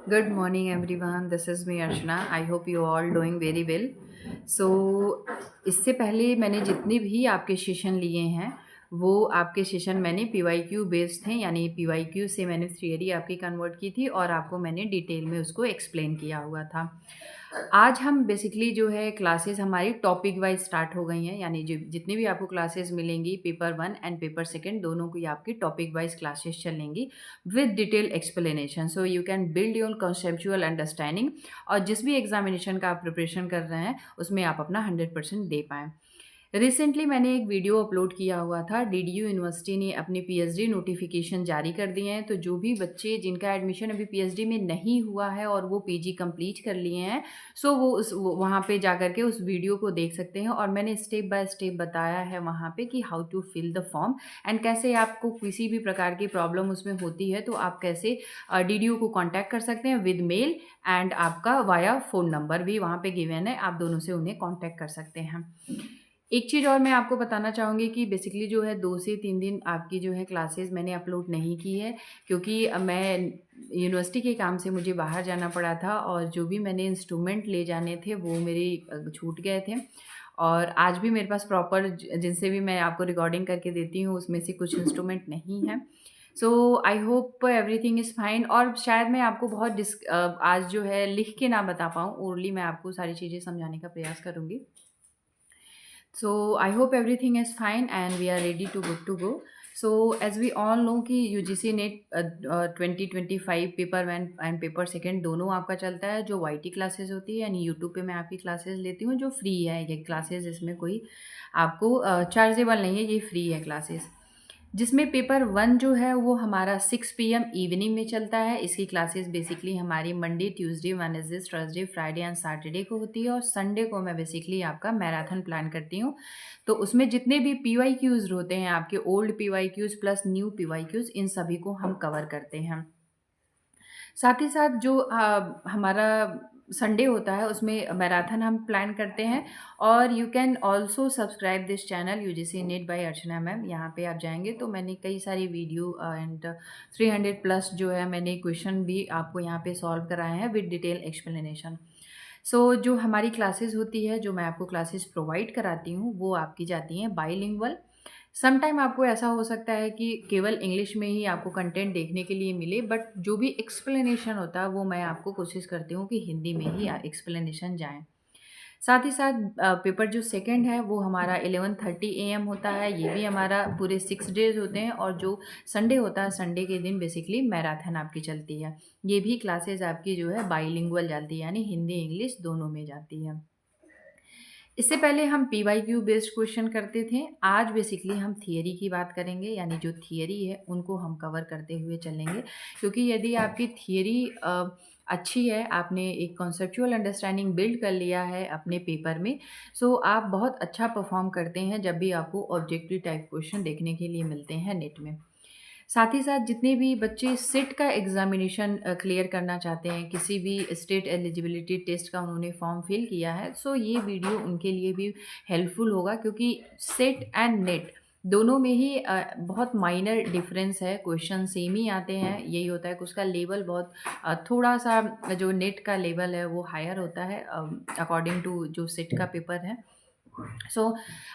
Good morning, everyone. This is me, Archana. I hope you all doing very well. So, इससे पहले मैंने जितने भी आपके सेशन लिए हैं वो आपके सेशन मैंने PYQ बेस्ड थे, यानी PYQ से मैंने थियरी आपकी कन्वर्ट की थी और आपको मैंने डिटेल में उसको एक्सप्लेन किया हुआ था। आज हम बेसिकली जो है क्लासेस हमारी टॉपिक वाइज स्टार्ट हो गई हैं, यानी जितनी भी आपको क्लासेस मिलेंगी पेपर 1 एंड पेपर 2 दोनों की आपकी टॉपिक वाइज क्लासेस चलेंगी with detail explanation, so you can build your conceptual understanding और जिस भी एग्जामिनेशन का आप प्रिपरेशन कर रहे हैं उसमें आप अपना 100% दे पाएँ। रिसेंटली मैंने एक वीडियो अपलोड किया हुआ था। डीडीयू यूनिवर्सिटी ने अपनी पीएचडी नोटिफिकेशन जारी कर दिए हैं, तो जो भी बच्चे जिनका एडमिशन अभी पीएचडी में नहीं हुआ है और वो पीजी कंप्लीट कर लिए हैं, सो वो वहाँ पे जा कर के उस वीडियो को देख सकते हैं और मैंने स्टेप बाय स्टेप बताया है वहाँ पे कि how to fill the form and कैसे आपको किसी भी प्रकार की प्रॉब्लम उसमें होती है तो आप कैसे डीडीयू को कांटेक्ट कर सकते हैं विद मेल एंड आपका वाया फ़ोन नंबर भी वहाँ पे गिवन है, आप दोनों से उन्हें कांटेक्ट कर सकते हैं। एक चीज़ और मैं आपको बताना चाहूँगी कि बेसिकली जो है 2 से 3 दिन आपकी जो है क्लासेस मैंने अपलोड नहीं की है, क्योंकि मैं यूनिवर्सिटी के काम से मुझे बाहर जाना पड़ा था और जो भी मैंने इंस्ट्रूमेंट ले जाने थे वो मेरे छूट गए थे और आज भी मेरे पास प्रॉपर जिनसे भी मैं आपको रिकॉर्डिंग करके देती हूँ उसमें से कुछ इंस्ट्रूमेंट नहीं है। So I hope everything is fine और शायद मैं आपको बहुत आज जो है लिख के ना बता पाऊँ, ओरली मैं आपको सारी चीज़ें समझाने का प्रयास करूँगी। So I hope everything is fine and we are ready to good to go. So as we all know कि UGC net 2025 paper 1 and paper 2 दोनों आपका चलता है, जो YT क्लासेस होती है यानी यूट्यूब पे मैं आपकी क्लासेस लेती हूँ जो फ्री है। ये क्लासेस इसमें कोई आपको चार्जेबल नहीं है, ये फ्री है क्लासेस। जिसमें पेपर 1 जो है वो हमारा 6 PM इवनिंग में चलता है। इसकी क्लासेस बेसिकली हमारी Monday, Tuesday, Wednesday, Thursday, Friday and Saturday को होती है और संडे को मैं बेसिकली आपका मैराथन प्लान करती हूँ। तो उसमें जितने भी PYQs होते हैं आपके old PYQs plus new PYQs, इन सभी को हम कवर करते हैं। साथ ही साथ जो हमारा संडे होता है उसमें मैराथन हम प्लान करते हैं और you can also subscribe this channel UGC net by Archana ma'am. यहाँ पे आप जाएंगे तो मैंने कई सारी वीडियो एंड 300 प्लस जो है मैंने क्वेश्चन भी आपको यहाँ पे सॉल्व कराए हैं विद डिटेल एक्सप्लेनेशन। सो जो हमारी क्लासेस होती है, जो मैं आपको क्लासेस प्रोवाइड कराती हूँ वो आपकी जाती हैं बाईलिंगुअल। सम टाइम आपको ऐसा हो सकता है कि केवल इंग्लिश में ही आपको कंटेंट देखने के लिए मिले, बट जो भी एक्सप्लेनेशन होता है वो मैं आपको कोशिश करती हूँ कि हिंदी में ही एक्सप्लेनेशन जाए। साथ ही साथ पेपर जो सेकंड है वो हमारा 11:30 AM होता है। ये भी हमारा पूरे 6 डेज़ होते हैं और जो संडे होता है संडे के दिन बेसिकली मैराथन आपकी चलती है। ये भी क्लासेस आपकी जो है बाईलिंगुअल जाती है, यानी हिंदी इंग्लिश दोनों में जाती है। इससे पहले हम PYQ बेस्ड क्वेश्चन करते थे। आज बेसिकली हम थियरी की बात करेंगे, यानी जो थियरी है उनको हम कवर करते हुए चलेंगे, क्योंकि यदि आपकी थियरी अच्छी है, आपने एक कॉन्सेप्चुअल अंडरस्टैंडिंग बिल्ड कर लिया है अपने पेपर में, सो आप बहुत अच्छा परफॉर्म करते हैं जब भी आपको ऑब्जेक्टिव टाइप क्वेश्चन देखने के लिए मिलते हैं नेट में। साथ ही साथ जितने भी बच्चे सिट का एग्ज़ामिनेशन क्लियर करना चाहते हैं, किसी भी स्टेट एलिजिबिलिटी टेस्ट का उन्होंने फॉर्म फिल किया है, सो ये वीडियो उनके लिए भी हेल्पफुल होगा, क्योंकि सेट एंड नेट दोनों में ही बहुत माइनर डिफरेंस है। क्वेश्चन सेम ही आते हैं, यही होता है कि उसका लेवल बहुत थोड़ा सा जो नेट का लेवल है वो हायर होता है अकॉर्डिंग टू जो सेट का पेपर है। सो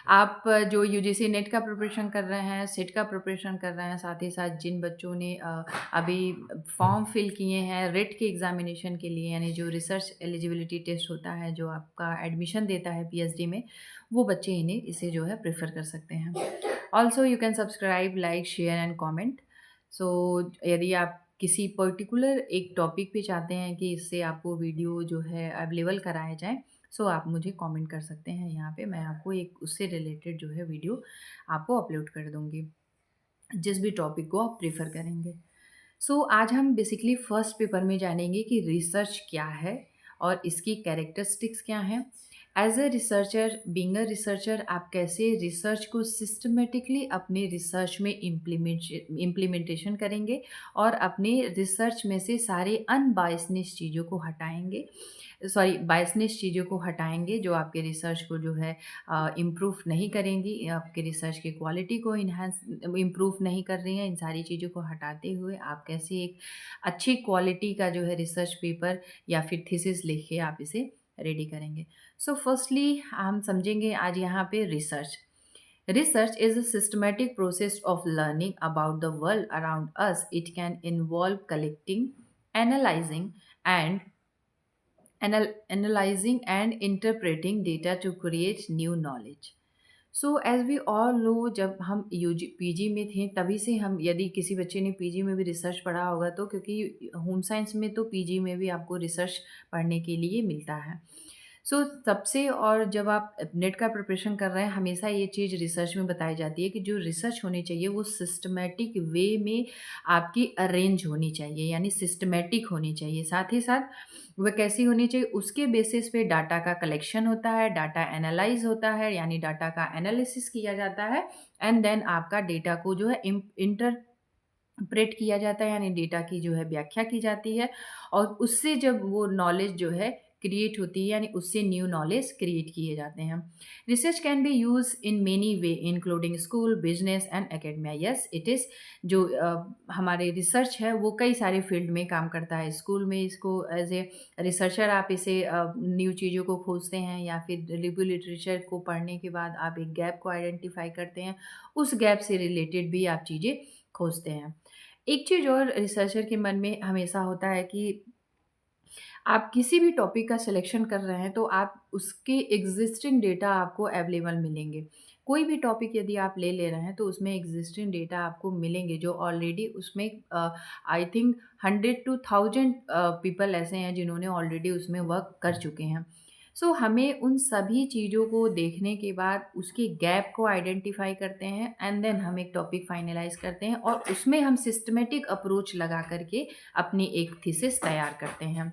आप जो यूजीसी नेट का प्रिपरेशन कर रहे हैं, सेट का प्रिपरेशन कर रहे हैं, साथ ही साथ जिन बच्चों ने अभी फॉर्म फिल किए हैं रेट के एग्ज़ामिनेशन के लिए, यानी जो रिसर्च एलिजिबिलिटी टेस्ट होता है जो आपका एडमिशन देता है पीएचडी में, वो बच्चे इन्हें इसे जो है प्रेफर कर सकते हैं। Also you can subscribe, like, share and comment. So यदि आप किसी पर्टिकुलर एक टॉपिक पे चाहते हैं कि इससे आपको वीडियो जो है अवेलेबल कराया जाए, सो आप मुझे कमेंट कर सकते हैं यहाँ पे, मैं आपको एक उससे रिलेटेड जो है वीडियो आपको अपलोड कर दूँगी, जिस भी टॉपिक को आप प्रेफर करेंगे। सो आज हम बेसिकली फर्स्ट पेपर में जानेंगे कि रिसर्च क्या है और इसकी कैरेक्टरिस्टिक्स क्या हैं। As a researcher, being a researcher, आप कैसे रिसर्च को सिस्टमेटिकली अपने रिसर्च में इम्प्लीमेंटेशन करेंगे और अपने रिसर्च में से सारे अनबायसनेस चीज़ों को हटाएंगे, सॉरी बायसनेस चीज़ों को हटाएंगे जो आपके रिसर्च को जो है इम्प्रूव नहीं करेंगी, आपके रिसर्च की क्वालिटी को इन्हांस इम्प्रूव नहीं कर रही हैं। इन सारी चीज़ों को हटाते हुए आप कैसे एक अच्छी क्वालिटी का जो है रिसर्च पेपर या फिर थीसिस लिख के आप इसे रेडी करेंगे। सो फर्स्टली हम समझेंगे आज यहाँ पे research. Research is a systematic process of learning about the world around us. It can involve collecting, analyzing, and analyzing and interpreting data to create new knowledge. So as we all know, जब हम UG PG में थे तभी से हम, यदि किसी बच्चे ने पीजी में भी रिसर्च पढ़ा होगा तो, क्योंकि होम साइंस में तो पीजी में भी आपको रिसर्च पढ़ने के लिए मिलता है। सो सबसे, और जब आप नेट का प्रिपरेशन कर रहे हैं हमेशा ये चीज़ रिसर्च में बताई जाती है कि जो रिसर्च होनी चाहिए वो सिस्टमेटिक वे में आपकी अरेंज होनी चाहिए, यानी सिस्टमेटिक होनी चाहिए। साथ ही साथ वह कैसी होनी चाहिए, उसके बेसिस पे डाटा का कलेक्शन होता है, डाटा एनालाइज होता है, यानी डाटा का एनालिसिस किया जाता है, एंड देन आपका डेटा को जो है इंटरप्रेट किया जाता है, यानी डेटा की जो है व्याख्या की जाती है, और उससे जब वो नॉलेज जो है क्रिएट होती है, यानी उससे न्यू नॉलेज क्रिएट किए जाते हैं। Research can be use in many way including school, business and academia. Yes it is, जो हमारे रिसर्च है वो कई सारे फील्ड में काम करता है। स्कूल में इसको एज ए रिसर्चर आप इसे न्यू चीज़ों को खोजते हैं, या फिर रिव्यू लिटरेचर को पढ़ने के बाद आप एक गैप को आइडेंटिफाई करते हैं, उस गैप से रिलेटेड भी आप चीज़ें खोजते हैं। एक चीज़ और रिसर्चर के मन में हमेशा होता है कि आप किसी भी टॉपिक का सिलेक्शन कर रहे हैं तो आप उसके एग्जिस्टिंग डेटा आपको अवेलेबल मिलेंगे। कोई भी टॉपिक यदि आप ले रहे हैं तो उसमें एग्जिस्टिंग डेटा आपको मिलेंगे जो ऑलरेडी उसमें आई थिंक 100 to 1000 पीपल ऐसे हैं जिन्होंने ऑलरेडी उसमें वर्क कर चुके हैं। सो हमें उन सभी चीज़ों को देखने के बाद उसके गैप को आइडेंटिफाई करते हैं, एंड देन हम एक टॉपिक फाइनलाइज करते हैं और उसमें हम सिस्टमेटिक अप्रोच लगा करके अपनी एक थीसिस तैयार करते हैं।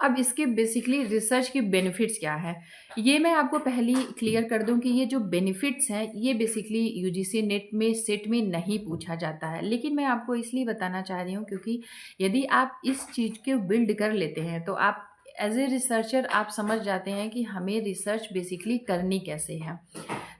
अब इसके बेसिकली रिसर्च के बेनिफिट्स क्या है, ये मैं आपको पहले ही क्लियर कर दूं कि ये जो बेनिफिट्स हैं ये बेसिकली यूजीसी नेट में सेट में नहीं पूछा जाता है, लेकिन मैं आपको इसलिए बताना चाह रही हूँ क्योंकि यदि आप इस चीज़ को बिल्ड कर लेते हैं तो आप एज ए रिसर्चर आप समझ जाते हैं कि हमें रिसर्च बेसिकली करनी कैसे है।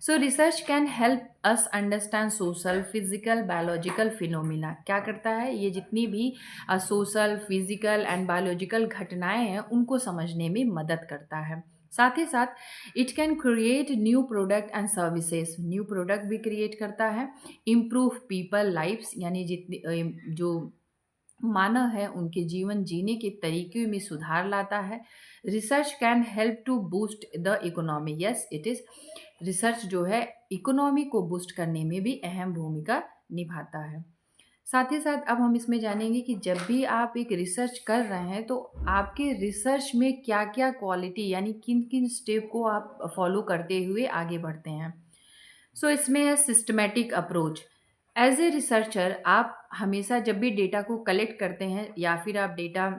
सो research can help us understand social, physical, biological phenomena. क्या करता है, ये जितनी भी सोशल, फिजिकल एंड बायोलॉजिकल घटनाएं हैं उनको समझने में मदद करता है। साथ ही साथ it can create new product and services, new product भी क्रिएट करता है। इम्प्रूव पीपल लाइफ्स, यानी जितनी जो मानव है उनके जीवन जीने के तरीके में सुधार लाता है। Research can help to boost the economy. Yes it is, research जो है इकोनॉमी को बूस्ट करने में भी अहम भूमिका निभाता है। साथ ही साथ अब हम इसमें जानेंगे कि जब भी आप एक रिसर्च कर रहे हैं तो आपके रिसर्च में क्या क्या क्वालिटी, यानी किन किन स्टेप को आप फॉलो करते हुए आगे बढ़ते हैं। इसमें है systematic approach. As a researcher आप हमेशा जब भी डेटा को कलेक्ट करते हैं, या फिर आप डेटा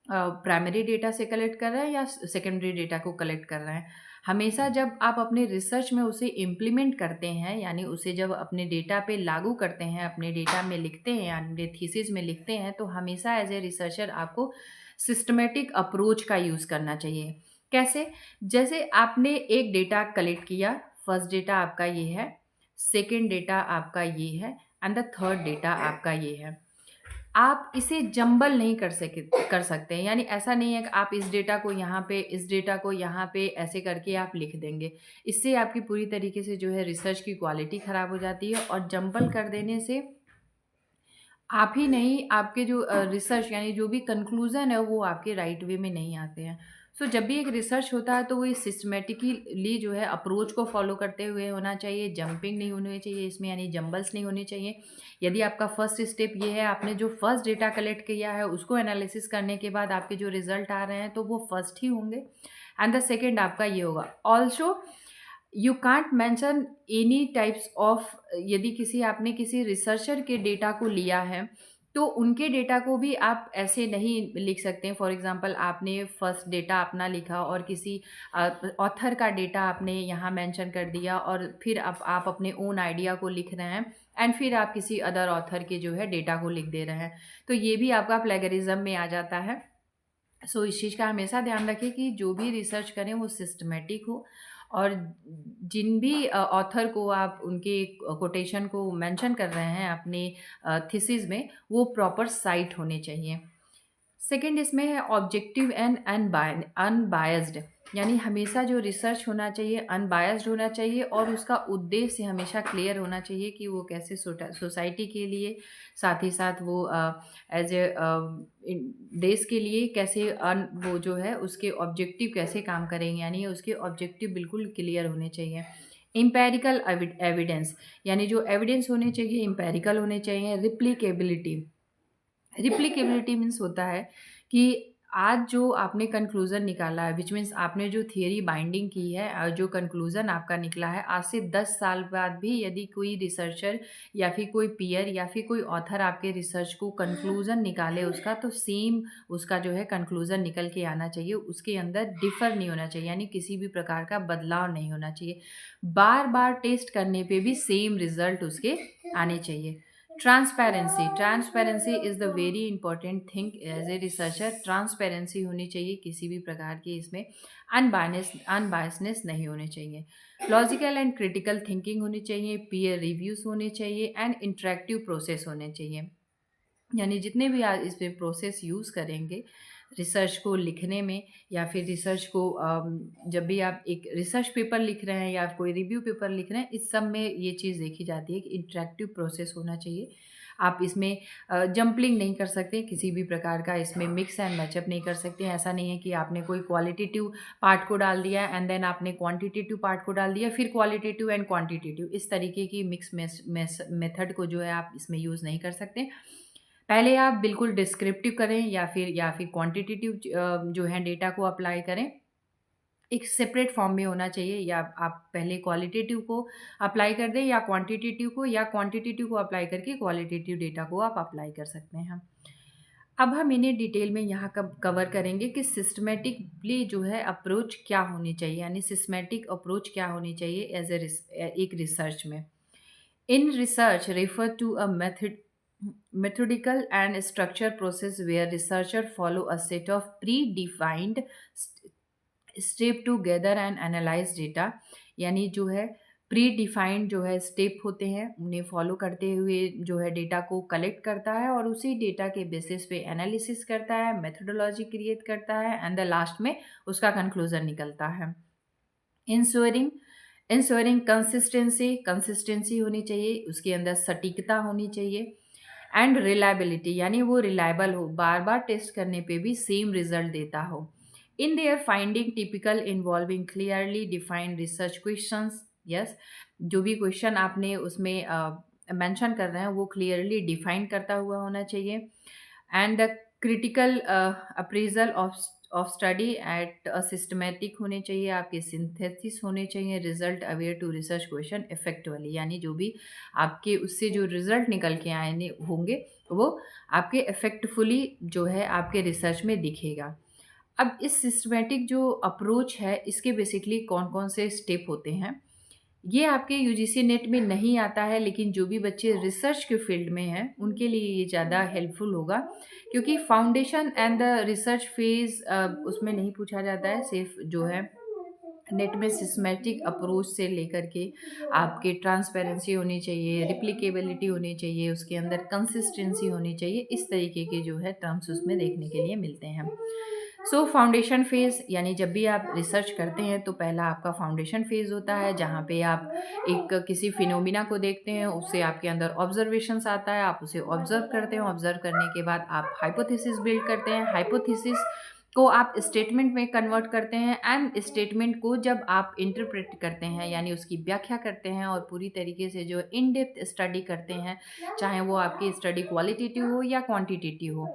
प्राइमरी डेटा से कलेक्ट कर रहे हैं या सेकेंडरी डेटा को कलेक्ट कर रहे हैं, हमेशा जब आप अपने रिसर्च में उसे इम्प्लीमेंट करते हैं, यानी उसे जब अपने डेटा पे लागू करते हैं, अपने डेटा में लिखते हैं, यानी थीसिस में लिखते हैं, तो हमेशा एज ए रिसर्चर आपको सिस्टमेटिक अप्रोच का यूज़ करना चाहिए। कैसे, जैसे आपने एक डेटा कलेक्ट किया, फर्स्ट डेटा आपका ये है, सेकेंड डेटा आपका ये है, एंड द थर्ड डेटा आपका ये है। आप इसे जंबल नहीं कर सकते, यानी ऐसा नहीं है कि आप इस डेटा को यहाँ पे, इस डेटा को यहाँ पे ऐसे करके आप लिख देंगे। इससे आपकी पूरी तरीके से जो है रिसर्च की क्वालिटी ख़राब हो जाती है, और जंबल कर देने से आप ही नहीं, आपके जो रिसर्च यानी जो भी कंक्लूज़न है वो आपके राइट वे में नहीं आते हैं। जब भी एक रिसर्च होता है तो वो सिस्टमेटिकली जो है अप्रोच को फॉलो करते हुए होना चाहिए, जंपिंग नहीं होनी चाहिए इसमें, यानी जंबल्स नहीं होने चाहिए। यदि आपका फर्स्ट स्टेप ये है, आपने जो फर्स्ट डेटा कलेक्ट किया है उसको एनालिसिस करने के बाद आपके जो रिजल्ट आ रहे हैं तो वो फर्स्ट ही होंगे, एंड द सेकेंड आपका ये होगा। Also you can't mention any types of, यदि आपने किसी रिसर्चर के डेटा को लिया है तो उनके डेटा को भी आप ऐसे नहीं लिख सकते हैं। फॉर एग्ज़ाम्पल आपने फर्स्ट डेटा अपना लिखा और किसी ऑथर का डेटा आपने यहाँ मेंशन कर दिया और फिर आप अपने ओन आइडिया को लिख रहे हैं एंड फिर आप किसी अदर ऑथर के जो है डेटा को लिख दे रहे हैं, तो ये भी आपका प्लेगरिज्म में आ जाता है। सो इस चीज़ का हमेशा ध्यान रखें कि जो भी रिसर्च करें वो सिस्टमेटिक हो, और जिन भी ऑथर को आप उनके कोटेशन को मेंशन कर रहे हैं अपने थीसिस में, वो प्रॉपर साइट होने चाहिए। सेकंड इसमें है ऑब्जेक्टिव एंड अनबायस्ड, यानी हमेशा जो रिसर्च होना चाहिए अनबायस्ड होना चाहिए और उसका उद्देश्य हमेशा क्लियर होना चाहिए कि वो कैसे सोसाइटी के लिए, साथ ही साथ वो एज ए देश के लिए कैसे वो जो है उसके ऑब्जेक्टिव कैसे काम करेंगे, यानी उसके ऑब्जेक्टिव बिल्कुल क्लियर होने चाहिए। इम्पेरिकल एविडेंस, यानी जो एविडेंस होने चाहिए इम्पेरिकल होने चाहिए। रिप्लिकेबिलिटी मीन्स होता है कि आज जो आपने कंक्लूज़न निकाला है, विच मीन्स आपने जो थियरी बाइंडिंग की है और जो कंक्लूज़न आपका निकला है, आज से 10 साल बाद भी यदि कोई रिसर्चर या फिर कोई पीयर या फिर कोई ऑथर आपके रिसर्च को कंक्लूज़न निकाले उसका, तो सेम उसका जो है कंक्लूज़न निकल के आना चाहिए, उसके अंदर डिफ़र नहीं होना चाहिए, यानी किसी भी प्रकार का बदलाव नहीं होना चाहिए। बार बार टेस्ट करने पे भी सेम रिज़ल्ट उसके आने चाहिए। Transparency is the very important thing as a researcher. Transparency होनी चाहिए, किसी भी प्रकार की इसमें अनबायसनेस नहीं होने चाहिए। लॉजिकल एंड क्रिटिकल थिंकिंग होनी चाहिए, पीयर रिव्यूज़ होने चाहिए एंड इंटरेक्टिव प्रोसेस होने चाहिए। यानी जितने भी आज इस पे प्रोसेस यूज़ करेंगे रिसर्च को लिखने में, या फिर रिसर्च को जब भी आप एक रिसर्च पेपर लिख रहे हैं या कोई रिव्यू पेपर लिख रहे हैं, इस सब में ये चीज़ देखी जाती है कि इंटरेक्टिव प्रोसेस होना चाहिए। आप इसमें जंपलिंग नहीं कर सकते, किसी भी प्रकार का इसमें मिक्स एंड मैचअप नहीं कर सकते। ऐसा नहीं है कि आपने कोई क्वालिटेटिव पार्ट को डाल दिया एंड देन आपने क्वांटिटेटिव पार्ट को डाल दिया, फिर क्वालिटेटिव एंड क्वांटिटेटिव, इस तरीके की मिक्स मेथड को जो है आप इसमें यूज़ नहीं कर सकते। पहले आप बिल्कुल डिस्क्रिप्टिव करें या फिर क्वांटिटेटिव जो है डेटा को अप्लाई करें, एक सेपरेट फॉर्म में होना चाहिए। या आप पहले क्वालिटेटिव को अप्लाई कर दें या क्वांटिटेटिव को अप्लाई करके क्वालिटेटिव डेटा को आप अप्लाई कर सकते हैं। अब हम इन्हें डिटेल में यहाँ कवर करेंगे कि सिस्टमेटिकली जो है अप्रोच क्या होनी चाहिए, यानी सिस्टमेटिक अप्रोच क्या होनी चाहिए एज एक रिसर्च में। In research, refer to a methodical and structured process where researchers follow a set of predefined step to gather and analyze data। यानी जो है प्री डिफाइंड जो है स्टेप होते हैं, उन्हें फॉलो करते हुए जो है डेटा को कलेक्ट करता है और उसी डेटा के बेसिस पे एनालिसिस करता है, मेथोडोलॉजी क्रिएट करता है एंड द लास्ट में उसका कंक्लूजन निकलता है। इंश्योरिंग कंसिस्टेंसी होनी चाहिए, उसके अंदर सटीकता होनी चाहिए एंड रिलायबिलिटी, यानी वो रिलायबल हो, बार बार टेस्ट करने पे भी सेम रिजल्ट देता हो। In their finding typical involving clearly defined research questions. Yes, जो भी क्वेश्चन आपने उसमें मेंशन कर रहे हैं वो क्लियरली डिफाइन करता हुआ होना चाहिए। And the critical appraisal of study at a systematic होने चाहिए, आपके सिंथेसिस होने चाहिए, result aware to research question effectively, यानी जो भी आपके उससे जो रिजल्ट निकल के आए होंगे वो आपके इफेक्टफुली जो है आपके रिसर्च में दिखेगा। अब इस सिस्टमेटिक जो अप्रोच है इसके बेसिकली कौन कौन से स्टेप होते हैं, ये आपके यूजीसी नेट में नहीं आता है, लेकिन जो भी बच्चे रिसर्च के फील्ड में हैं उनके लिए ये ज़्यादा हेल्पफुल होगा, क्योंकि foundation and the research phase उसमें नहीं पूछा जाता है। सिर्फ जो है नेट में सिस्टमेटिक अप्रोच से लेकर के आपके ट्रांसपेरेंसी होनी चाहिए, रिप्लिकेबिलिटी होनी चाहिए, उसके अंदर कंसिस्टेंसी होनी चाहिए, इस तरीके के जो है टर्म्स उसमें देखने के लिए मिलते हैं। सो फाउंडेशन फेज़, यानी जब भी आप रिसर्च करते हैं तो पहला आपका फाउंडेशन फेज़ होता है, जहाँ पे आप एक किसी फिनोमिना को देखते हैं, उससे आपके अंदर ऑब्जर्वेशंस आता है, आप उसे ऑब्जर्व करते हैं, ऑब्जर्व करने के बाद आप हाइपोथेसिस बिल्ड करते हैं, हाइपोथेसिस को आप स्टेटमेंट में कन्वर्ट करते हैं एंड स्टेटमेंट को जब आप इंटरप्रेट करते हैं, यानी उसकी व्याख्या करते हैं और पूरी तरीके से जो इन डेप्थ स्टडी करते हैं, चाहे वो आपकी स्टडी क्वालिटेटिव हो या क्वांटिटेटिव हो,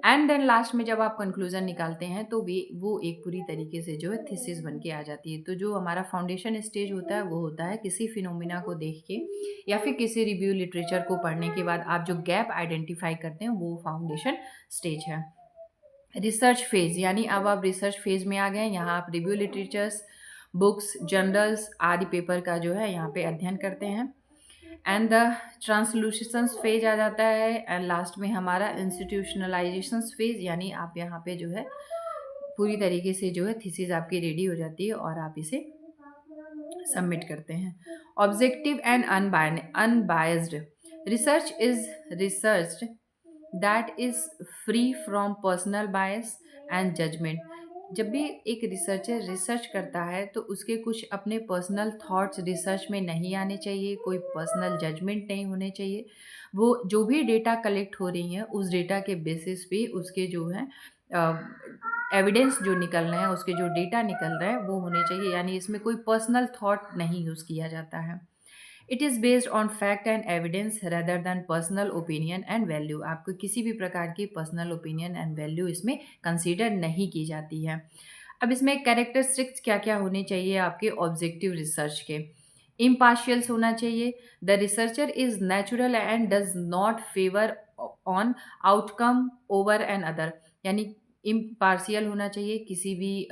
एंड देन लास्ट में जब आप कंक्लूजन निकालते हैं तो वो एक पूरी तरीके से जो है थीसिस बन के आ जाती है। तो जो हमारा फाउंडेशन स्टेज होता है वो होता है किसी फिनोमिना को देख के या फिर किसी रिव्यू लिटरेचर को पढ़ने के बाद आप जो गैप आइडेंटिफाई करते हैं वो फाउंडेशन स्टेज है। रिसर्च फेज, यानी अब आप रिसर्च फेज में आ गए। यहाँ आप रिव्यू लिटरेचर्स, बुक्स, जर्नल्स आदि पेपर का जो है यहाँ पे अध्ययन करते हैं। एंड द ट्रांसल्यूशन फेज आ जाता है। एंड लास्ट में हमारा इंस्टीट्यूशनलाइजेशन फेज, यानी आप यहाँ पे जो है पूरी तरीके से जो है थीसिस आपकी रेडी हो जाती है और आप इसे सबमिट करते हैं। Objective and unbiased research is research that is free from personal bias and judgement. जब भी एक रिसर्चर रिसर्च करता है तो उसके कुछ अपने पर्सनल थॉट्स रिसर्च में नहीं आने चाहिए, कोई पर्सनल जजमेंट नहीं होने चाहिए। वो जो भी डेटा कलेक्ट हो रही हैं उस डेटा के बेसिस पे उसके जो है एविडेंस जो निकल रहे हैं, उसके जो डेटा निकल रहे हैं वो होने चाहिए, यानी इसमें कोई पर्सनल थॉट नहीं यूज़ किया जाता है। It is based on fact and evidence rather than personal opinion and value. आपको किसी भी प्रकार की पर्सनल ओपिनियन एंड वैल्यू इसमें कंसीडर नहीं की जाती है। अब इसमें कैरेक्टरिस्टिक्स क्या क्या होने चाहिए आपके ऑब्जेक्टिव रिसर्च के। इम्पार्शियल्स होना चाहिए। The researcher is natural and does not favour on outcome over another, यानी इम्पार्शियल होना चाहिए, किसी भी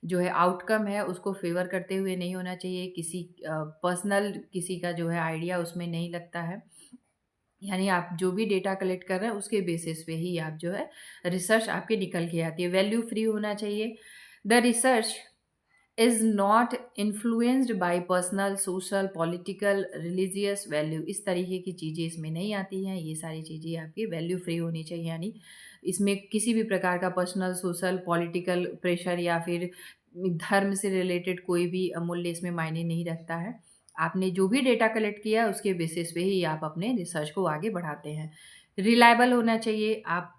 जो है आउटकम है उसको फेवर करते हुए नहीं होना चाहिए, किसी पर्सनल किसी का जो है आइडिया उसमें नहीं लगता है। यानी आप जो भी डेटा कलेक्ट कर रहे हैं उसके बेसिस पे ही आप जो है रिसर्च आपकी निकल के आती है। वैल्यू फ्री होना चाहिए। The research is not influenced by personal, social, political, religious value. इस तरीके की चीज़ें इसमें नहीं आती हैं। ये सारी चीज़ें आपकी वैल्यू फ्री होनी चाहिए, यानी इसमें किसी भी प्रकार का पर्सनल, सोशल, पॉलिटिकल प्रेशर या फिर धर्म से रिलेटेड कोई भी मूल्य इसमें मायने नहीं रखता है। आपने जो भी डेटा कलेक्ट किया है उसके बेसिस पे ही आप अपने रिसर्च को आगे बढ़ाते हैं। रिलायबल होना चाहिए, आप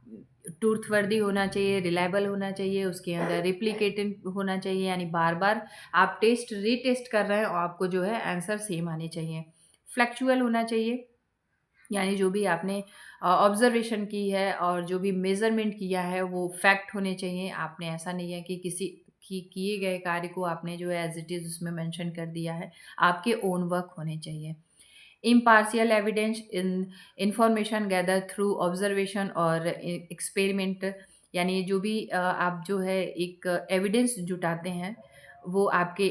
ट्रूथवर्दी होना चाहिए, रिलायबल होना चाहिए, उसके अंदर रिप्लिकेटेड होना चाहिए, यानी बार बार आप टेस्ट रीटेस्ट कर रहे हैं और आपको जो है आंसर सेम आने चाहिए। फ्लैक्चुअल होना चाहिए, यानी जो भी आपने ऑब्जर्वेशन की है और जो भी मेज़रमेंट किया है वो फैक्ट होने चाहिए। आपने ऐसा नहीं है कि किसी किए गए कार्य को आपने जो है एज इट इज़ उसमें मेंशन कर दिया है, आपके ओन वर्क होने चाहिए। Impartial evidence in information gather through observation और एक्सपेरिमेंट, यानी जो भी आप जो है एक एविडेंस जुटाते हैं वो आपके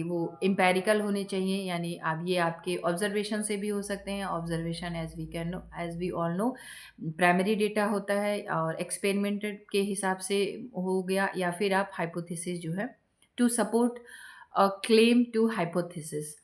वो एम्पेरिकल होने चाहिए, यानी आप ये आपके ऑब्जर्वेशन से भी हो सकते हैं। Observation as we all know primary data होता है, और एक्सपेरिमेंटेड के हिसाब से हो गया, या फिर आप हाइपोथेसिस जो है to support a claim to hypothesis.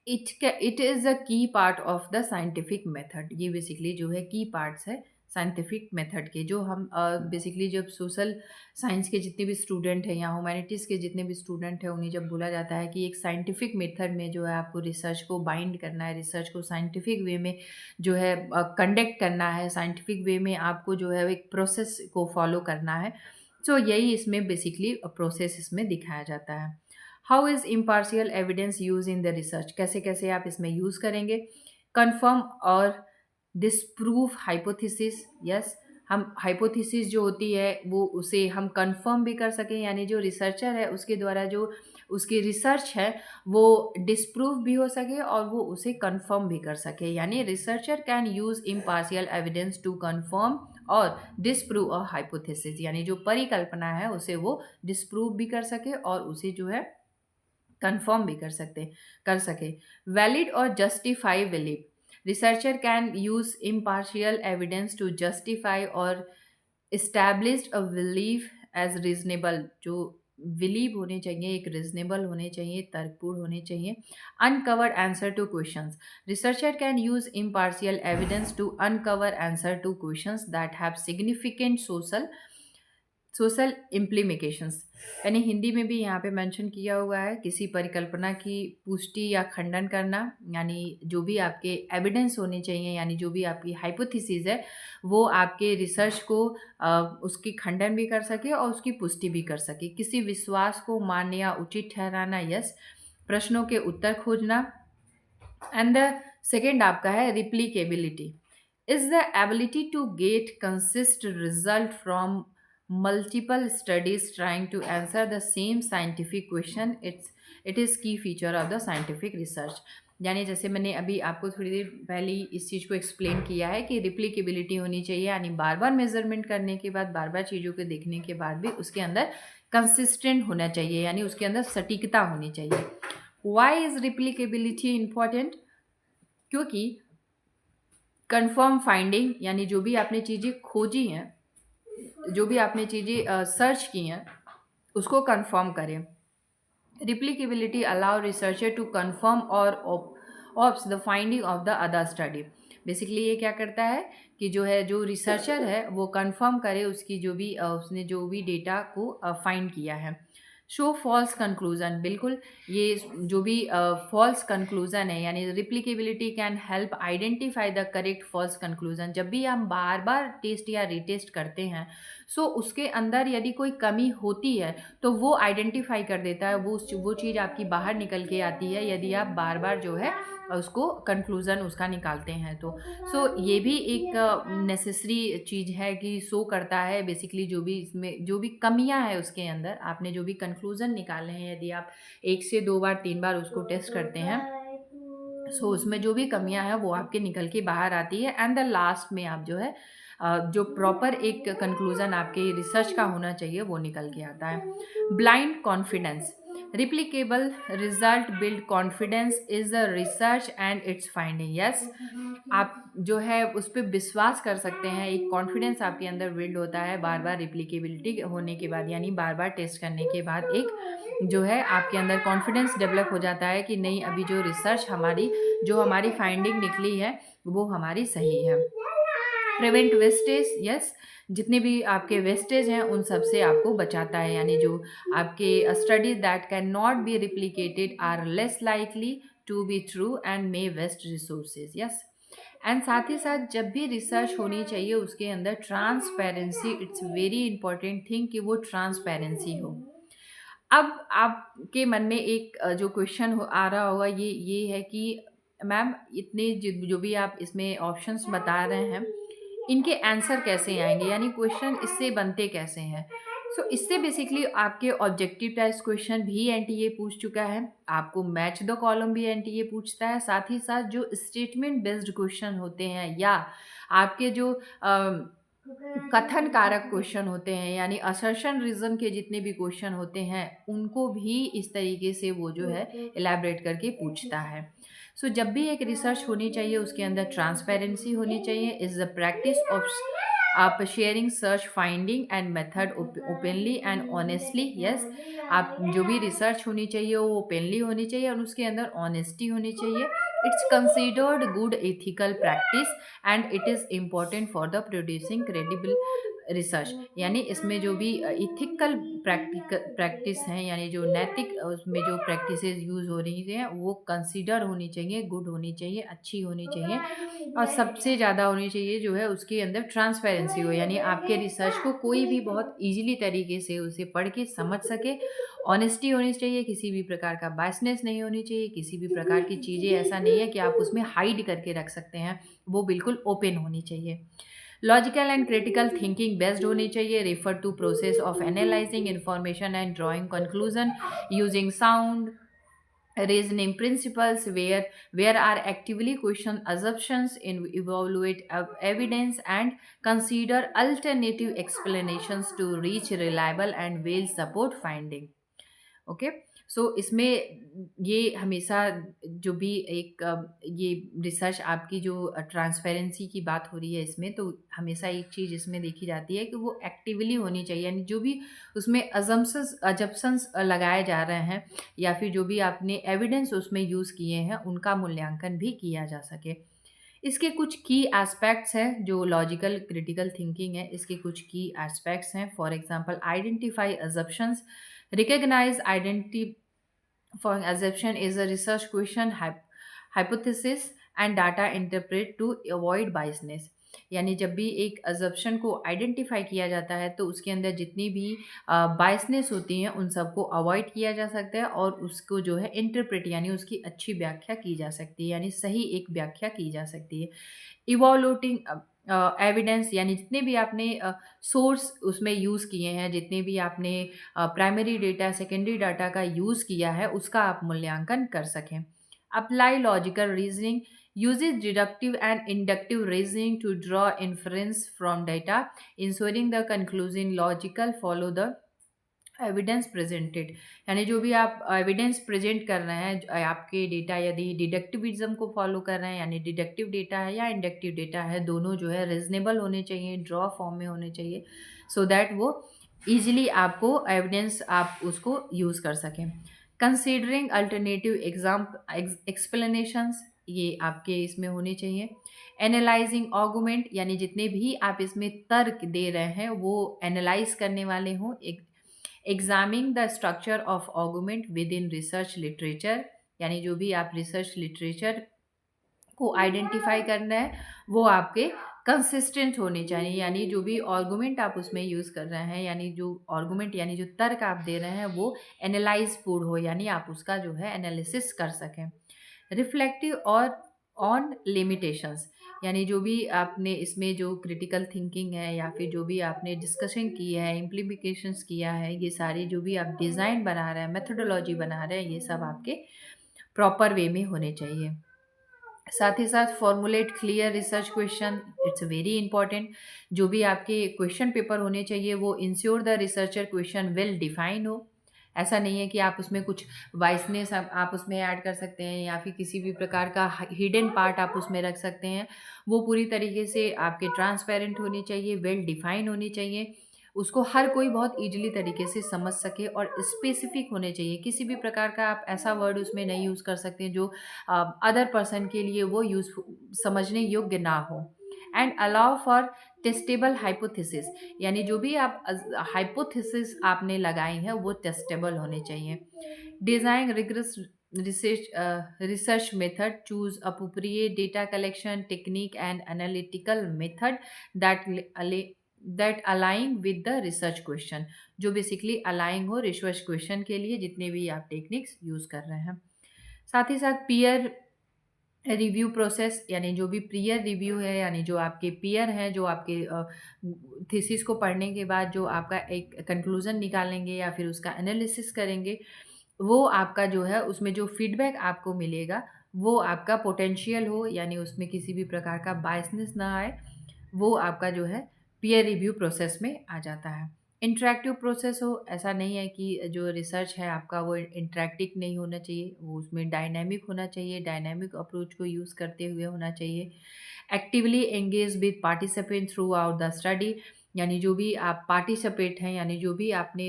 It is a key part of the scientific method. ये बेसिकली जो है की पार्ट्स है साइंटिफिक मेथड के, जो हम बेसिकली जब सोशल साइंस के जितने भी स्टूडेंट हैं या ह्यूमैनिटीज़ के जितने भी स्टूडेंट हैं उन्हें जब बोला जाता है कि एक साइंटिफिक मेथड में जो है आपको रिसर्च को बाइंड करना है, रिसर्च को साइंटिफिक वे में जो है कंडक्ट करना है, साइंटिफिक वे में आपको जो है एक प्रोसेस को फॉलो करना है। सो यही इसमें बेसिकली प्रोसेस इसमें दिखाया जाता है। How is impartial evidence use in the research, कैसे कैसे आप इसमें यूज़ करेंगे। कन्फर्म और डिसप्रूव हाइपोथेसिस। यस, हम हाइपोथेसिस जो होती है वो उसे हम कंफर्म भी कर सकें, यानी जो रिसर्चर है उसके द्वारा जो उसकी रिसर्च है वो डिसप्रूव भी हो सके और वो उसे कंफर्म भी कर सके। यानी researcher can use impartial evidence to confirm और डिसप्रूव अ हाइपोथेसिस, यानी जो परिकल्पना है उसे वो डिसप्रूव भी कर सके और उसे जो है कंफर्म भी कर सके। वैलिड और justify believe. Researcher can use impartial evidence to justify और established a belief as reasonable. जो बिलीव होने चाहिए एक रीजनेबल होने चाहिए, तर्कपूर्ण होने चाहिए। Uncover answer to questions. Researcher can use impartial evidence to uncover answer to questions that have significant social implications, यानी हिंदी में भी यहाँ पे मेंशन किया हुआ है किसी परिकल्पना की पुष्टि या खंडन करना, यानी जो भी आपके एविडेंस होने चाहिए, यानी जो भी आपकी हाइपोथेसिस है वो आपके रिसर्च को उसकी खंडन भी कर सके और उसकी पुष्टि भी कर सके। किसी विश्वास को मान्य या उचित ठहराना। यस, प्रश्नों के उत्तर खोजना। एंड द सेकेंड आपका है रिप्लिकेबिलिटी। is the ability to get consistent result from multiple studies trying to answer the same scientific question. It is key feature of the scientific research. यानी जैसे मैंने अभी आपको थोड़ी देर पहले ही इस चीज़ को एक्सप्लेन किया है कि रिप्लिकेबिलिटी होनी चाहिए, यानी बार बार मेजरमेंट करने के बाद, बार बार चीज़ों को देखने के बाद भी उसके अंदर कंसिस्टेंट होना चाहिए, यानी उसके अंदर सटीकता होनी चाहिए. Why is replicability important? क्योंकि कंफर्म फाइंडिंग, यानी जो भी आपने चीज़ें खोजी हैं, जो भी आपने चीज़ें सर्च की हैं, उसको कंफर्म करें. रिप्लिकेबिलिटी अलाउ रिसर्चर टू कंफर्म और ops the finding of the other study. Basically ये क्या करता है कि जो रिसर्चर है वो कंफर्म करे उसकी उसने जो भी डेटा को फाइंड किया है. शो फॉल्स कंक्लूजन, बिल्कुल ये जो भी फॉल्स कंक्लूजन है, यानी replicability can help identify the correct false conclusion. जब भी हम बार बार टेस्ट या रीटेस्ट करते हैं, सो उसके अंदर यदि कोई कमी होती है तो वो आइडेंटिफाई कर देता है, वो चीज़ आपकी बाहर निकल के आती है यदि आप बार बार जो है उसको कंक्लूज़न उसका निकालते हैं तो. सो ये भी एक नेसेसरी चीज़ है कि शो करता है बेसिकली जो भी इसमें जो भी कमियां है उसके अंदर, आपने जो भी कंक्लूज़न निकाले हैं, यदि आप 1 से 2 बार 3 बार उसको टेस्ट करते हैं, सो उसमें जो भी कमियां हैं वो आपके निकल के बाहर आती है. एंड द लास्ट में आप जो है जो प्रॉपर एक कंक्लूज़न आपके रिसर्च का होना चाहिए वो निकल के आता है. Blind confidence, replicable result build confidence is the research and its finding. Yes, आप जो है उस पर विश्वास कर सकते हैं, एक कॉन्फिडेंस आपके अंदर बिल्ड होता है बार बार रिप्लिकेबिलिटी होने के बाद, यानी बार बार टेस्ट करने के बाद एक जो है आपके अंदर कॉन्फिडेंस डेवलप हो जाता है कि नहीं, अभी जो रिसर्च हमारी फाइंडिंग निकली है वो हमारी सही है. प्रिवेंट वेस्टेज, यस, जितने भी आपके वेस्टेज हैं उन सब से आपको बचाता है, यानी जो आपके study that can not be replicated are less likely to be true and may waste resources. Yes, and साथ ही साथ जब भी रिसर्च होनी चाहिए उसके अंदर transparency, it's very important thing कि वो ट्रांसपेरेंसी हो. अब आपके मन में एक जो क्वेश्चन आ रहा होगा ये है कि मैम इतने जो भी आप इसमें ऑप्शंस बता रहे हैं इनके आंसर कैसे आएंगे, यानी क्वेश्चन इससे बनते कैसे हैं. सो इससे बेसिकली आपके ऑब्जेक्टिव टाइप्स क्वेश्चन भी एनटीए पूछ चुका है, आपको मैच द कॉलम भी एनटीए पूछता है, साथ ही साथ जो स्टेटमेंट बेस्ड क्वेश्चन होते हैं या आपके जो कथन कारक क्वेश्चन होते हैं, यानी असर्शन रीजन के जितने भी क्वेश्चन होते हैं उनको भी इस तरीके से वो जो है एलैबोरेट करके पूछता है. सो जब भी एक रिसर्च होनी चाहिए उसके अंदर ट्रांसपेरेंसी होनी चाहिए. इज द प्रैक्टिस ऑफ आप sharing search finding and method openly and honestly. Yes, आप जो भी रिसर्च होनी चाहिए वो ओपनली होनी चाहिए और उसके अंदर ऑनेस्टी होनी चाहिए. It's considered good ethical practice and it is important for the producing credible research. यानी इसमें जो भी इथिकल प्रैक्टिस हैं, यानी जो नैतिक उसमें जो प्रैक्टिसेस यूज़ हो रही हैं वो कंसीडर होनी चाहिए, गुड होनी चाहिए, अच्छी होनी चाहिए, और सबसे ज़्यादा होनी चाहिए जो है उसके अंदर ट्रांसपेरेंसी हो, यानी आपके रिसर्च को कोई भी बहुत ईजिली तरीके से उसे पढ़ के समझ सके. ऑनेस्टी होनी चाहिए, किसी भी प्रकार का बायसनेस नहीं होनी चाहिए, किसी भी प्रकार की चीज़ें ऐसा नहीं है कि आप उसमें हाइड करके रख सकते हैं, वो बिल्कुल ओपन होनी चाहिए. Logical and critical thinking based होनी चाहिए. Refer to process of analysing information and drawing conclusion using sound reasoning principles where are actively question assumptions in evaluate evidence and consider alternative explanations to reach reliable and well support finding. Okay, so इसमें ये हमेशा जो भी एक ये research आपकी जो transparency की बात हो रही है इसमें, तो हमेशा एक चीज़ इसमें देखी जाती है कि वो एक्टिवली होनी चाहिए, यानी जो भी उसमें अजम्पशंस लगाए जा रहे हैं या फिर जो भी आपने एविडेंस उसमें यूज़ किए हैं उनका मूल्यांकन भी किया जा सके. इसके कुछ की एस्पेक्ट्स हैं जो लॉजिकल क्रिटिकल थिंकिंग है, इसके कुछ की एस्पेक्ट्स हैं. For example identify assumptions, recognize identity for assumption is a research question hypothesis and data interpret to avoid biasness. यानी जब भी एक अजम्पशन को आइडेंटिफाई किया जाता है तो उसके अंदर जितनी भी बायसनेस होती हैं उन सबको अवॉइड किया जा सकता है और उसको जो है इंटरप्रेट यानी उसकी अच्छी व्याख्या की जा सकती है, यानी सही एक व्याख्या की जा सकती है। इवोल्यूटिंग एविडेंस यानी जितने भी आपने सोर्स उसमें यूज़ किए हैं, जितने भी आपने प्राइमरी डेटा सेकेंडरी डाटा का यूज़ किया है उसका आप मूल्यांकन कर सकें। Apply logical reasoning uses deductive and inductive reasoning to draw inference from data, ensuring the conclusion logical follow the evidence presented. यानी जो भी आप एविडेंस प्रेजेंट कर रहे हैं आपके डेटा यदि डिडक्टिविज्म को फॉलो कर रहे हैं यानी डिडक्टिव डेटा है या इंडक्टिव डेटा है, दोनों जो है रीजनेबल होने चाहिए, ड्रॉ फॉर्म में होने चाहिए, सो दैट वो ईजिली आपको एविडेंस आप उसको यूज़ कर सकें। कंसीडरिंग अल्टरनेटिव एग्जाम एक्सप्लेनेशंस, ये आपके इसमें होने चाहिए। एनालाइजिंग आर्गुमेंट यानी जितने भी आप इसमें तर्क दे रहे हैं वो एनालाइज करने वाले हों। Examining the structure of argument with in research literature, यानी जो भी आप रिसर्च लिटरेचर को आइडेंटिफाई करना है वो आपके कंसिस्टेंट होने चाहिए, यानी जो भी आर्गुमेंट आप उसमें यूज़ कर रहे हैं यानी जो आर्गुमेंट यानी जो तर्क आप दे रहे हैं वो एनालाइज पूर्ण हो, यानी आप उसका जो है एनालिसिस कर सकें। रिफ्लेक्टिव और ऑन लिमिटेशंस, यानी जो भी आपने इसमें जो क्रिटिकल थिंकिंग है या फिर जो भी आपने डिस्कशन की है, इम्प्लीमेंटेशंस किया है, ये सारी जो भी आप डिज़ाइन बना रहे हैं, मेथोडोलॉजी बना रहे हैं, ये सब आपके प्रॉपर वे में होने चाहिए। साथ ही साथ formulate clear research question, it's very important. जो भी आपके क्वेश्चन पेपर होने चाहिए वो ensure the researcher question well define हो। ऐसा नहीं है कि आप उसमें कुछ वाइसनेस आप उसमें ऐड कर सकते हैं या फिर किसी भी प्रकार का हिडन पार्ट आप उसमें रख सकते हैं, वो पूरी तरीके से आपके ट्रांसपेरेंट होनी चाहिए, वेल डिफाइन होनी चाहिए, उसको हर कोई बहुत ईजिली तरीके से समझ सके और स्पेसिफिक होने चाहिए। किसी भी प्रकार का आप ऐसा वर्ड उसमें नहीं यूज़ कर सकते जो अदर पर्सन के लिए वो यूज समझने योग्य ना हो। And allow for testable hypothesis, यानी जो भी आप हाइपोथेसिस आपने लगाई हैं वो टेस्टेबल होने चाहिए। Design rigorous research method, choose appropriate data collection technique and analytical method that align with the research question, जो बेसिकली अलाइन हो रिसर्च क्वेश्चन के लिए जितने भी आप टेक्निक्स यूज़ कर रहे हैं। साथ ही साथ पीयर रिव्यू प्रोसेस, यानी जो भी पीयर रिव्यू है यानी जो आपके पीयर हैं जो आपके थीसिस को पढ़ने के बाद जो आपका एक कंक्लूज़न निकालेंगे या फिर उसका एनालिसिस करेंगे, वो आपका जो है उसमें जो फीडबैक आपको मिलेगा वो आपका पोटेंशियल हो, यानी उसमें किसी भी प्रकार का बायसनेस ना आए, वो आपका जो है पीयर रिव्यू प्रोसेस में आ जाता है। इंटरैक्टिव प्रोसेस हो, ऐसा नहीं है कि जो रिसर्च है आपका वो इंटरैक्टिव नहीं होना चाहिए, वो उसमें डायनामिक होना चाहिए, डायनामिक अप्रोच को यूज़ करते हुए होना चाहिए। Actively engage with participant through out the study, यानी जो भी आप पार्टिसिपेट हैं यानी जो भी आपने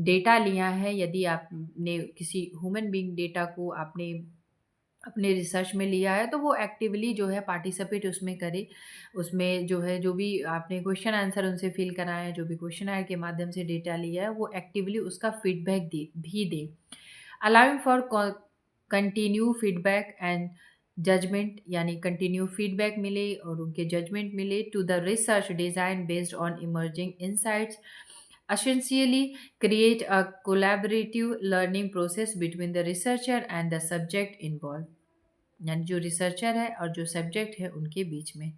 डेटा लिया है, यदि आपने किसी ह्यूमन बीइंग डेटा को आपने अपने रिसर्च में लिया है तो वो एक्टिवली जो है पार्टिसिपेट उसमें करे, उसमें जो है जो भी आपने क्वेश्चन आंसर उनसे फिल कराया है, जो भी क्वेश्चन के माध्यम से डेटा लिया है वो एक्टिवली उसका फीडबैक दे। Allowing for continue feedback and judgement, यानी कंटिन्यू फीडबैक मिले और उनके जजमेंट मिले to the research design based on emerging insights, essentially create a collaborative learning process between the researcher and the subject involved, यानी जो researcher है और जो सब्जेक्ट है उनके बीच में।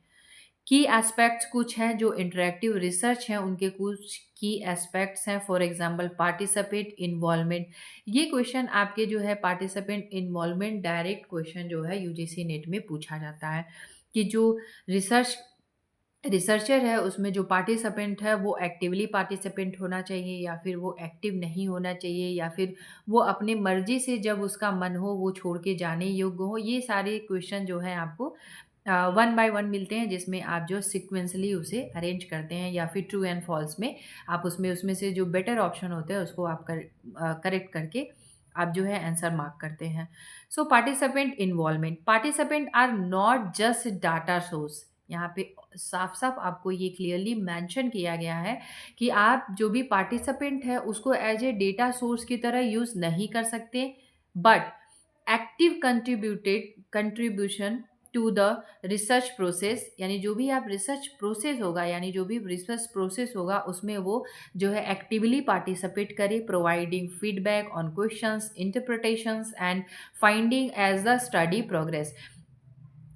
की एस्पेक्ट्स कुछ हैं जो इंटरेक्टिव रिसर्च हैं उनके कुछ की एस्पेक्ट्स हैं, फॉर एग्जांपल पार्टिसिपेट इन्वॉल्वमेंट, ये क्वेश्चन आपके जो है पार्टिसिपेंट इन्वॉल्वमेंट डायरेक्ट क्वेश्चन जो है यूजीसी नेट में पूछा जाता है कि जो रिसर्चर है उसमें जो पार्टिसिपेंट है वो एक्टिवली पार्टिसिपेंट होना चाहिए या फिर वो एक्टिव नहीं होना चाहिए या फिर वो अपने मर्जी से जब उसका मन हो वो छोड़ के जाने योग्य हो। ये सारे क्वेश्चन जो है आपको वन बाय वन मिलते हैं जिसमें आप जो सिक्वेंसली उसे अरेंज करते हैं या फिर ट्रू एंड फॉल्स में आप उसमें से जो बेटर ऑप्शन होते हैं उसको आप करेक्ट करके आप जो है आंसर मार्क करते हैं। So participant involvement, participant are not just data source, यहाँ पे साफ साफ आपको ये क्लियरली मेंशन किया गया है कि आप जो भी पार्टिसिपेंट है उसको एज ए डेटा सोर्स की तरह यूज़ नहीं कर सकते, but active contribution to the research process, यानी जो भी आप रिसर्च प्रोसेस होगा, यानी जो भी रिसर्च प्रोसेस होगा उसमें वो जो है एक्टिवली पार्टिसिपेट करे, providing feedback on questions, interpretations and finding as the study progress.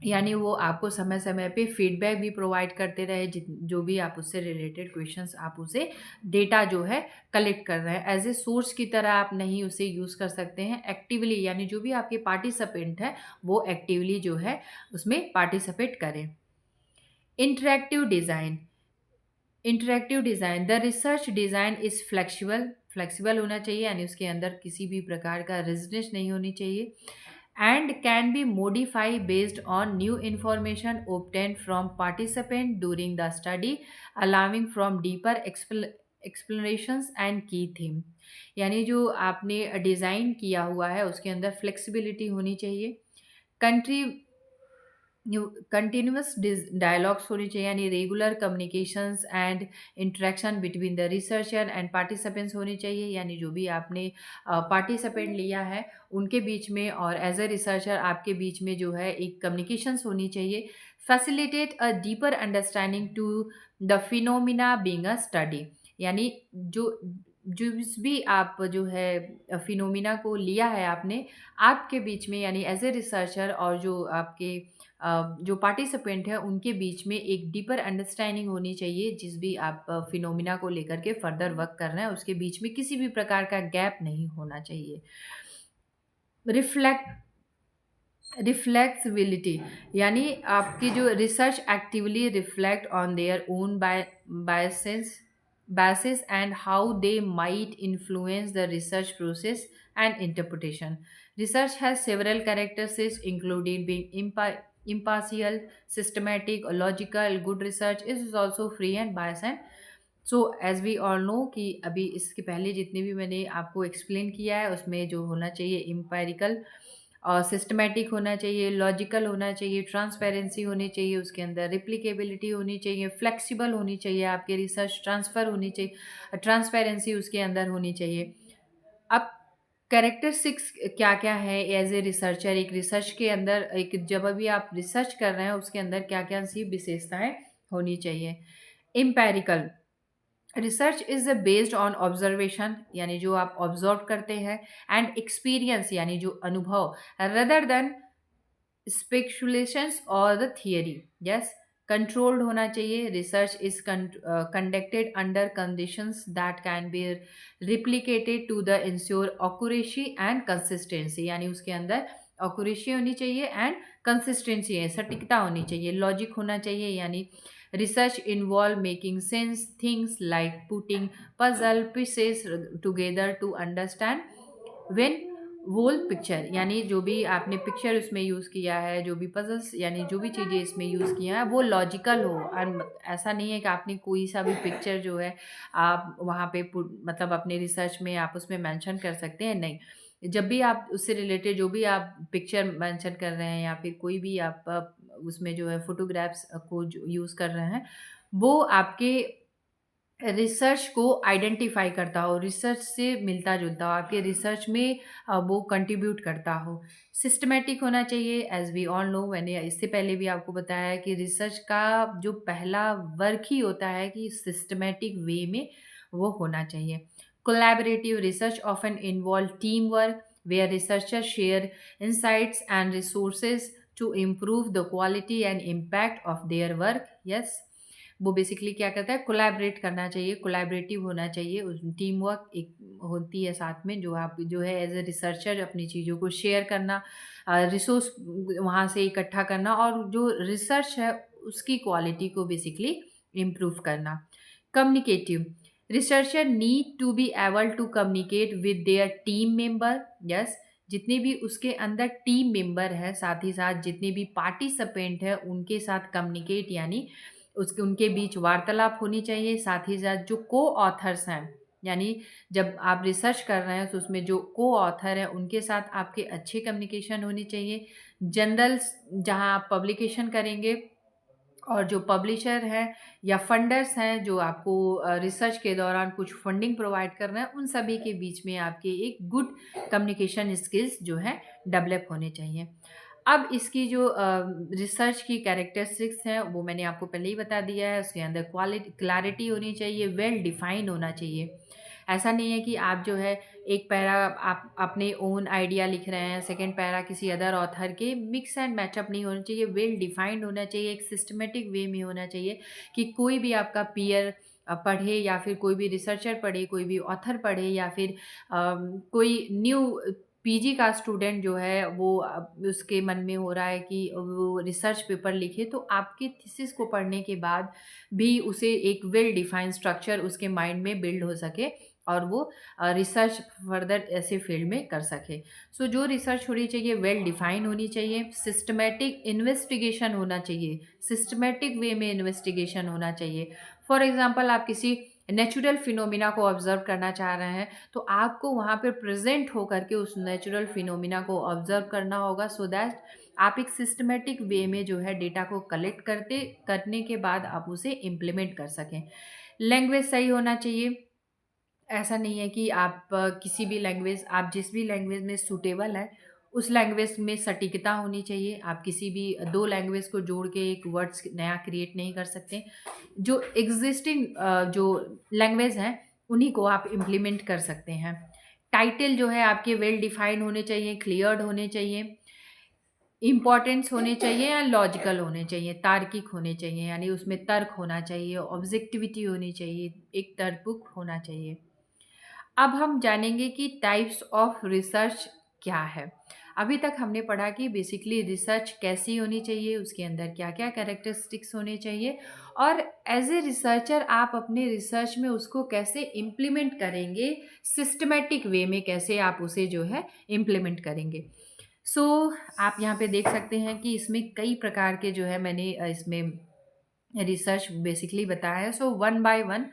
यानी वो आपको समय समय पे फीडबैक भी प्रोवाइड करते रहे, जो भी आप उससे रिलेटेड क्वेश्चंस आप उसे डेटा जो है कलेक्ट कर रहे हैं, एज ए सोर्स की तरह आप नहीं उसे यूज़ कर सकते हैं, एक्टिवली, यानी जो भी आपके पार्टिसिपेंट है वो एक्टिवली जो है उसमें पार्टिसिपेट करें। Interactive design, interactive design, the research design is flexible, flexible होना चाहिए, यानी उसके अंदर किसी भी प्रकार का रिजिडनेस नहीं होनी चाहिए, and can be modified based on new information obtained from participant during the study, allowing from deeper explanations and key theme। यानी जो आपने डिज़ाइन किया हुआ है उसके अंदर फ्लेक्सिबिलिटी होनी चाहिए, कंट्री कंटिन्यूस डायलॉग्स होनी चाहिए, यानी regular communications and interaction between the researcher and participants होनी चाहिए, यानी जो भी आपने पार्टिसिपेंट लिया है उनके बीच में और एज अ रिसर्चर आपके बीच में जो है एक कम्युनिकेशंस होनी चाहिए। Facilitate a deeper understanding to the phenomena being a study, यानी जो जिस भी आप जो है फिनोमिना को लिया है आपने, आपके बीच में यानी एज ए रिसर्चर और जो आपके जो पार्टिसिपेंट हैं उनके बीच में एक डीपर अंडरस्टैंडिंग होनी चाहिए, जिस भी आप फिनोमिना को लेकर के फर्दर वर्क कर रहे हैं उसके बीच में किसी भी प्रकार का गैप नहीं होना चाहिए। रिफ्लेक्सिबिलिटी, यानी आपकी जो research actively reflect on their own biases and how they might influence the research process and interpretation. Research has several characteristics including being impartial, systematic, logical. Good research is also free and biased and so as we all know कि अभी इसके पहले जितने भी मैंने आपको explain किया है उसमें जो होना चाहिए एम्पिरिकल और सिस्टमैटिक होना चाहिए, लॉजिकल होना चाहिए, ट्रांसपेरेंसी होनी चाहिए, उसके अंदर रिप्लिकेबिलिटी होनी चाहिए, फ्लेक्सिबल होनी चाहिए, आपके रिसर्च ट्रांसफ़र होनी चाहिए, ट्रांसपेरेंसी उसके अंदर होनी चाहिए। अब कैरेक्टरिस्टिक्स क्या-क्या है एज़ ए रिसर्चर, एक रिसर्च के अंदर एक जब भी आप रिसर्च कर रहे हैं उसके अंदर क्या-क्या सी विशेषताएँ होनी चाहिए। Empirical, research is based on observation, यानी जो आप ऑब्जर्व करते हैं, एंड एक्सपीरियंस, यानी जो अनुभव, रदर देन स्पेकुलेशंस और द थियरी। यस, कंट्रोल्ड होना चाहिए, research is conducted under conditions that can be replicated to the ensure accuracy and consistency, यानी उसके अंदर ऑक्यूरेसी होनी चाहिए एंड कंसिस्टेंसी है, सटीकता होनी चाहिए, लॉजिक होना चाहिए, यानी research involve making sense things like putting puzzle pieces together to understand when whole picture, यानी जो भी आपने पिक्चर उसमें यूज़ किया है, जो भी पजल्स यानी जो भी चीज़ें इसमें यूज़ किया है वो लॉजिकल हो, और ऐसा नहीं है कि आपने कोई सा भी पिक्चर जो है आप वहाँ पे मतलब अपने रिसर्च में आप उसमें मेंशन कर सकते हैं, नहीं। जब भी आप उससे रिलेटेड जो भी आप पिक्चर मेंशन कर रहे हैं या फिर कोई भी आप उसमें जो है फ़ोटोग्राफ्स को जो यूज़ कर रहे हैं, वो आपके रिसर्च को आइडेंटिफ़ाई करता हो, रिसर्च से मिलता-जुलता हो, आपके रिसर्च में वो कंट्रीब्यूट करता हो। सिस्टमैटिक होना चाहिए, एज़ वी ऑल नो, मैंने इससे पहले भी आपको बताया है कि रिसर्च का जो पहला वर्क ही होता है कि सिस्टमैटिक वे में वो होना चाहिए। Collaborative, research often involve team work where researcher share insights and resources to improve the quality and impact of their work. Yes, वो बेसिकली क्या करता है, कोलैबोरेट करना चाहिए, कोलैबोरेटिव होना चाहिए, उस टीम वर्क एक होती है साथ में, जो आप जो है एज ए रिसर्चर अपनी चीज़ों को शेयर करना, रिसोर्स वहाँ से इकट्ठा करना और जो रिसर्च है उसकी क्वालिटी को बेसिकली इम्प्रूव करना। Communicative, researcher need to be able to communicate with their team member. Yes, जितने भी उसके अंदर टीम मेंबर है, साथ ही साथ जितने भी पार्टिसिपेंट है उनके साथ कम्युनिकेट, यानी उसके उनके बीच वार्तालाप होनी चाहिए। साथ ही साथ जो को ऑथर्स हैं, यानी जब आप रिसर्च कर रहे हैं तो उसमें जो को ऑथर हैं उनके साथ आपके अच्छे कम्युनिकेशन होनी चाहिए। जर्नल्स जहाँ आप पब्लिकेशन करेंगे और जो पब्लिशर हैं या फंडर्स हैं जो आपको रिसर्च के दौरान कुछ फंडिंग प्रोवाइड कर रहे हैं, उन सभी के बीच में आपके एक गुड कम्युनिकेशन स्किल्स जो है डेवलप होने चाहिए। अब इसकी जो रिसर्च की कैरेक्टरिस्टिक्स हैं वो मैंने आपको पहले ही बता दिया है। उसके अंदर क्लैरिटी होनी चाहिए, वेल डिफाइंड होना चाहिए। ऐसा नहीं है कि आप जो है एक पैरा आप अपने ओन आइडिया लिख रहे हैं, सेकंड पैरा किसी अदर ऑथर के, मिक्स एंड मैचअप नहीं होना चाहिए, वेल डिफाइंड होना चाहिए, एक सिस्टमेटिक वे में होना चाहिए कि कोई भी आपका पीयर पढ़े या फिर कोई भी रिसर्चर पढ़े, कोई भी ऑथर पढ़े या फिर कोई न्यू पीजी का स्टूडेंट जो है वो उसके मन में हो रहा है कि वो रिसर्च पेपर लिखे, तो आपके थीसिस को पढ़ने के बाद भी उसे एक वेल डिफाइंड स्ट्रक्चर उसके माइंड में बिल्ड हो सके और वो रिसर्च फर्दर ऐसे फील्ड में कर सके। सो जो रिसर्च होनी चाहिए वेल डिफाइन होनी चाहिए, सिस्टमेटिक इन्वेस्टिगेशन होना चाहिए, सिस्टमेटिक वे में इन्वेस्टिगेशन होना चाहिए। फॉर एग्जांपल आप किसी नेचुरल फिनोमिना को ऑब्जर्व करना चाह रहे हैं तो आपको वहाँ पे प्रेजेंट होकर के उस नेचुरल फिनोमिना को ऑब्जर्व करना होगा, सो दैट आप एक सिस्टमेटिक वे में जो है डेटा को कलेक्ट करने के बाद आप उसे इम्प्लीमेंट कर सकें। लैंग्वेज सही होना चाहिए। ऐसा नहीं है कि आप किसी भी लैंग्वेज, आप जिस भी लैंग्वेज में सूटेबल है उस लैंग्वेज में सटीकता होनी चाहिए। आप किसी भी दो लैंग्वेज को जोड़ के एक वर्ड्स नया क्रिएट नहीं कर सकते। जो एग्जिस्टिंग जो लैंग्वेज हैं उन्हीं को आप इम्प्लीमेंट कर सकते हैं। टाइटल जो है आपके वेल डिफाइंड होने चाहिए, क्लियर्ड होने चाहिए, इम्पॉर्टेंस होने चाहिए या लॉजिकल होने चाहिए, तार्किक होने चाहिए, यानी उसमें तर्क होना चाहिए, ऑब्जेक्टिविटी होनी चाहिए, एक तर्क होना चाहिए। अब हम जानेंगे कि टाइप्स ऑफ रिसर्च क्या है। अभी तक हमने पढ़ा कि बेसिकली रिसर्च कैसी होनी चाहिए, उसके अंदर क्या क्या कैरेक्टरिस्टिक्स होने चाहिए और एज ए रिसर्चर आप अपने रिसर्च में उसको कैसे इम्प्लीमेंट करेंगे, सिस्टमेटिक वे में कैसे आप उसे जो है इम्प्लीमेंट करेंगे। सो आप यहाँ पे देख सकते हैं कि इसमें कई प्रकार के जो है मैंने इसमें रिसर्च बेसिकली बताया है। सो वन बाय वन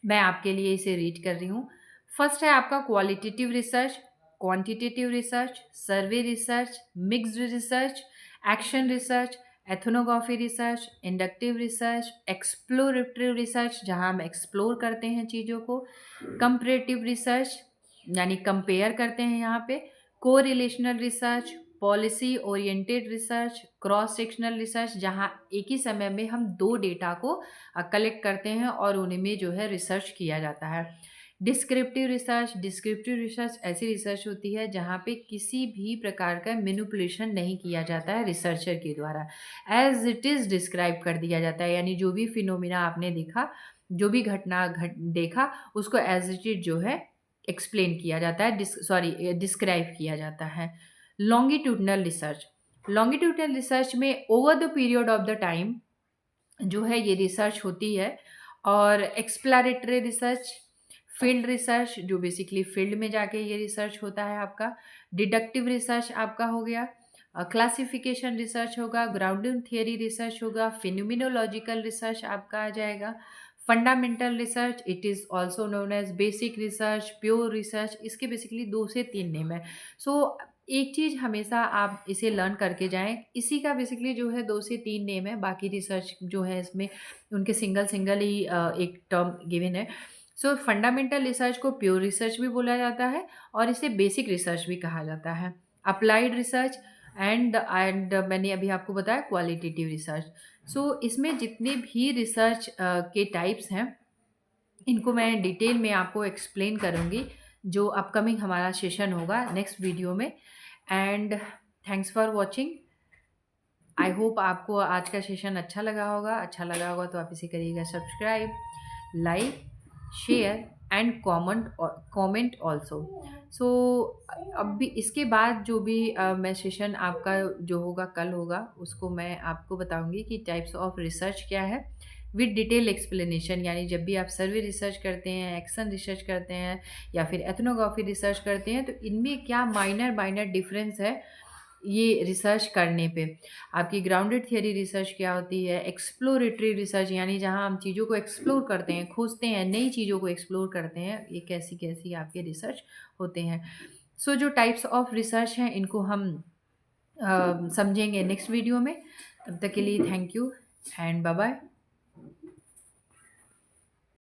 मैं आपके लिए इसे रीड कर रही हूँ। फर्स्ट है आपका क्वालिटेटिव रिसर्च, क्वांटिटेटिव रिसर्च, सर्वे research, mixed research, action research, ethnography research, inductive research, explorative research जहाँ हम एक्सप्लोर करते हैं चीज़ों को, कंपैरेटिव रिसर्च यानी कंपेयर करते हैं यहाँ पे, correlational research, policy oriented research, cross sectional research जहाँ एक ही समय में हम दो डेटा को कलेक्ट करते हैं और उनमें जो है रिसर्च किया जाता है। डिस्क्रिप्टिव रिसर्च ऐसी रिसर्च होती है जहाँ पे किसी भी प्रकार का मैनिपुलेशन नहीं किया जाता है रिसर्चर के द्वारा, एज इट इज़ डिस्क्राइब कर दिया जाता है, यानी जो भी फिनोमिना आपने देखा, जो भी घटना देखा उसको एज इट इज जो है एक्सप्लेन किया जाता है, डिस्क्राइब किया जाता है। लॉन्गिट्यूडनल रिसर्च में over the period of the time जो है ये रिसर्च होती है। और एक्सप्लोरेटरी रिसर्च, फील्ड रिसर्च जो बेसिकली फील्ड में जाके ये रिसर्च होता है आपका। डिडक्टिव रिसर्च आपका हो गया, क्लासिफिकेशन रिसर्च होगा, ग्राउंडिंग थियरी रिसर्च होगा, फिनोमिनोलॉजिकल रिसर्च आपका आ जाएगा। Fundamental research, it is also known as basic research, pure research, इसके बेसिकली 2 से 3 नेम है। सो एक चीज़ हमेशा आप इसे लर्न करके जाएं, इसी का बेसिकली जो है 2 से 3 नेम है, बाकी रिसर्च जो है इसमें उनके सिंगल सिंगल ही एक टर्म गिवन है। सो फंडामेंटल रिसर्च को प्योर रिसर्च भी बोला जाता है और इसे बेसिक रिसर्च भी कहा जाता है। अप्लाइड रिसर्च एंड मैंने अभी आपको बताया क्वालिटेटिव रिसर्च। सो इसमें जितने भी रिसर्च के टाइप्स हैं इनको मैं डिटेल में आपको एक्सप्लेन करूँगी जो अपकमिंग हमारा सेशन होगा नेक्स्ट वीडियो में। And thanks for watching. I hope आपको आज का सेशन अच्छा लगा होगा तो आप इसे करिएगा subscribe, like, share and comment also. So अब भी इसके बाद जो भी मैं सेशन आपका जो होगा कल होगा उसको मैं आपको बताऊंगी कि टाइप्स ऑफ रिसर्च क्या है विद डिटेल एक्सप्लेनेशन, यानी जब भी आप सर्वे रिसर्च करते हैं, एक्शन रिसर्च करते हैं या फिर एथनोग्राफी रिसर्च करते हैं तो इनमें क्या माइनर डिफरेंस है ये रिसर्च करने पे। आपकी ग्राउंडेड थियरी रिसर्च क्या होती है, एक्सप्लोरेटरी रिसर्च यानी जहाँ हम चीज़ों को एक्सप्लोर करते हैं, खोजते हैं, नई चीज़ों को एक्सप्लोर करते हैं, ये कैसी कैसी आपके रिसर्च होते हैं। सो जो टाइप्स ऑफ रिसर्च हैं इनको हम समझेंगे नेक्स्ट वीडियो में। तब तक के लिए thank you and bye bye.